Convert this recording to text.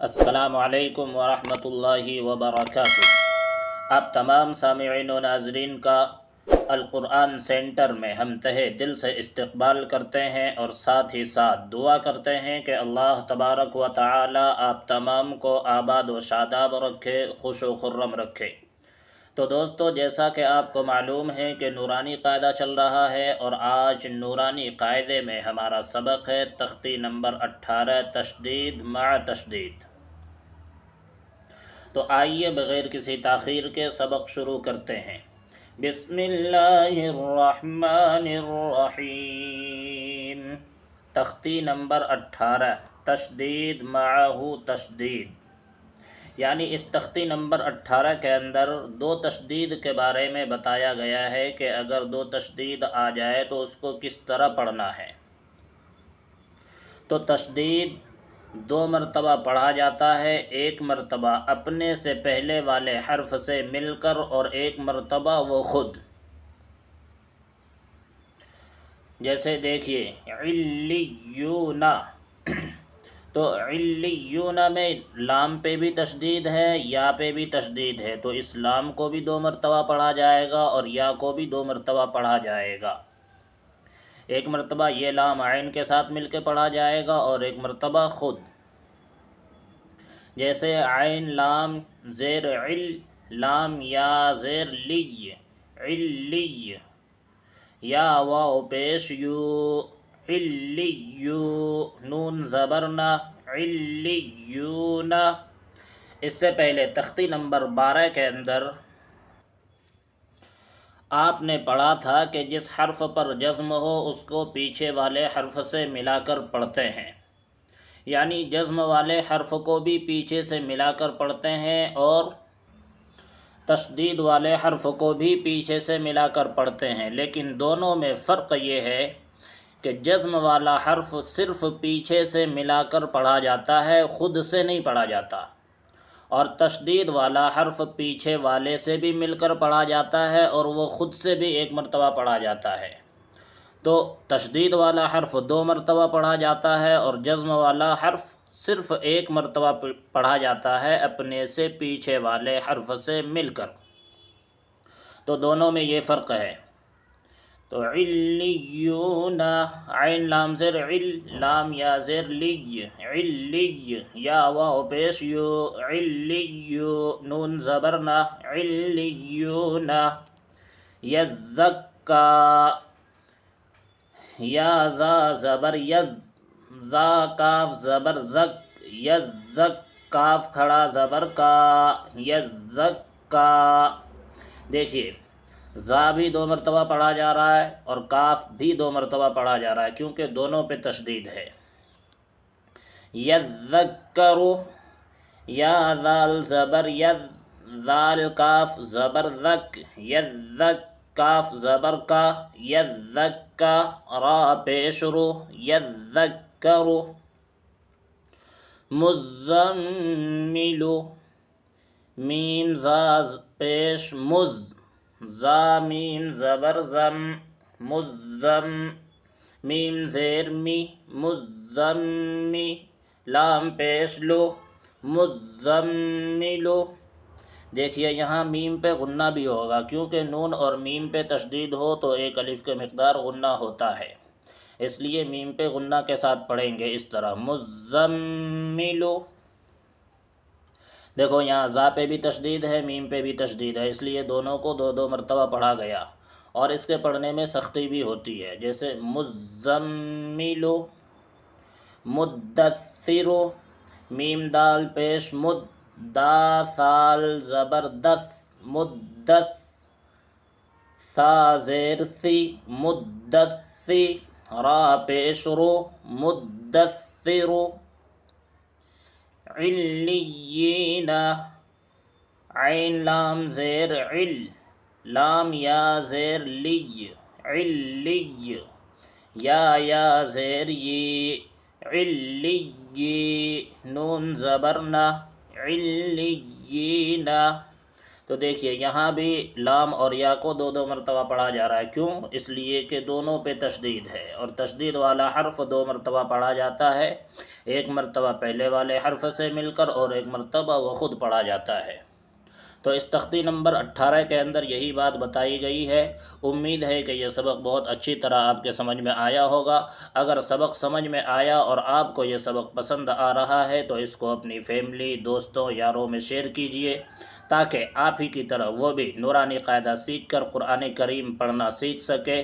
السلام علیکم ورحمۃ اللہ وبرکاتہ۔ آپ تمام سامعین و ناظرین کا القرآن سینٹر میں ہم تہہ دل سے استقبال کرتے ہیں اور ساتھ ہی ساتھ دعا کرتے ہیں کہ اللہ تبارک و تعالی آپ تمام کو آباد و شاداب رکھے، خوش و خرم رکھے۔ تو دوستو، جیسا کہ آپ کو معلوم ہے کہ نورانی قاعدہ چل رہا ہے، اور آج نورانی قاعدے میں ہمارا سبق ہے تختی نمبر 18، تشدید مع تشدید۔ تو آئیے بغیر کسی تاخیر کے سبق شروع کرتے ہیں۔ بسم اللہ الرحمن الرحیم۔ تختی نمبر 18، تشدید معہ تشدید، یعنی اس تختی نمبر 18 کے اندر دو تشدید کے بارے میں بتایا گیا ہے کہ اگر دو تشدید آ جائے تو اس کو کس طرح پڑھنا ہے۔ تو تشدید دو مرتبہ پڑھا جاتا ہے، ایک مرتبہ اپنے سے پہلے والے حرف سے مل کر اور ایک مرتبہ وہ خود۔ جیسے دیکھیے علیون، تو علیون میں لام پہ بھی تشدید ہے، یا پہ بھی تشدید ہے، تو اس لام کو بھی دو مرتبہ پڑھا جائے گا اور یا کو بھی دو مرتبہ پڑھا جائے گا۔ ایک مرتبہ یہ لام عین کے ساتھ مل کے پڑھا جائے گا اور ایک مرتبہ خود۔ جیسے عین لام زیر عل، لام یا زیر لی، علی، یا واو پیش یو، علیو، نون زبرنا، علیون۔ اس سے پہلے تختی نمبر 12 کے اندر آپ نے پڑھا تھا کہ جس حرف پر جزم ہو اس کو پیچھے والے حرف سے ملا کر پڑھتے ہیں، یعنی جزم والے حرف کو بھی پیچھے سے ملا کر پڑھتے ہیں اور تشدید والے حرف کو بھی پیچھے سے ملا کر پڑھتے ہیں، لیکن دونوں میں فرق یہ ہے کہ جزم والا حرف صرف پیچھے سے ملا کر پڑھا جاتا ہے، خود سے نہیں پڑھا جاتا، اور تشدید والا حرف پیچھے والے سے بھی مل کر پڑھا جاتا ہے اور وہ خود سے بھی ایک مرتبہ پڑھا جاتا ہے۔ تو تشدید والا حرف دو مرتبہ پڑھا جاتا ہے اور جزم والا حرف صرف ایک مرتبہ پڑھا جاتا ہے، اپنے سے پیچھے والے حرف سے مل کر۔ تو دونوں میں یہ فرق ہے۔ تو علیون، عین لام زیر عل، لام یا زیر لی، علی، یا واو پیش یو، علیو، نون زبرنا، علیون۔ یزکا، یا زا زبر یز، زا کاف زبر زک، یزک، کاف کھڑا زبر کا، یزکا۔ دیکھیے زا بھی دو مرتبہ پڑھا جا رہا ہے اور کاف بھی دو مرتبہ پڑھا جا رہا ہے، کیونکہ دونوں پہ تشدید ہے۔ یذکرو، یا ذال زبر ید، ذال کاف زبر ذک، یذک، کاف زبر کا، یذکا، را پیش رو، یذکرو۔ مزملو، میم زا پیش مز، زا میم زبر زم، مزم، میم زیر می، مزمی، لام پیش لو، مزملو۔ دیکھیے یہاں میم پہ غنہ بھی ہوگا، کیونکہ نون اور میم پہ تشدید ہو تو ایک الف کے مقدار غنہ ہوتا ہے، اس لیے میم پہ غنہ کے ساتھ پڑھیں گے اس طرح مزملو۔ دیکھو یہاں زا پہ بھی تشدید ہے، میم پہ بھی تشدید ہے، اس لیے دونوں کو دو دو مرتبہ پڑھا گیا، اور اس کے پڑھنے میں سختی بھی ہوتی ہے۔ جیسے مزملو، مدثرو، میم دال پیش مد، دا سال زبر دس، مدث، سا زیر سی، مدثی، را پیش رو، مدثرو۔ علیین، عین لام زیر عل، لام یا زیر لی، علی، یا زیر یی، علی، نون زبرنا، علیین۔ تو دیکھیے یہاں بھی لام اور یا کو دو دو مرتبہ پڑھا جا رہا ہے، کیوں؟ اس لیے کہ دونوں پہ تشدید ہے، اور تشدید والا حرف دو مرتبہ پڑھا جاتا ہے، ایک مرتبہ پہلے والے حرف سے مل کر اور ایک مرتبہ وہ خود پڑھا جاتا ہے۔ تو اس تختی نمبر 18 کے اندر یہی بات بتائی گئی ہے۔ امید ہے کہ یہ سبق بہت اچھی طرح آپ کے سمجھ میں آیا ہوگا۔ اگر سبق سمجھ میں آیا اور آپ کو یہ سبق پسند آ رہا ہے تو اس کو اپنی فیملی، دوستوں، یاروں میں شیئر کیجئے، تاکہ آپ ہی کی طرح وہ بھی نورانی قاعدہ سیکھ کر قرآن کریم پڑھنا سیکھ سکے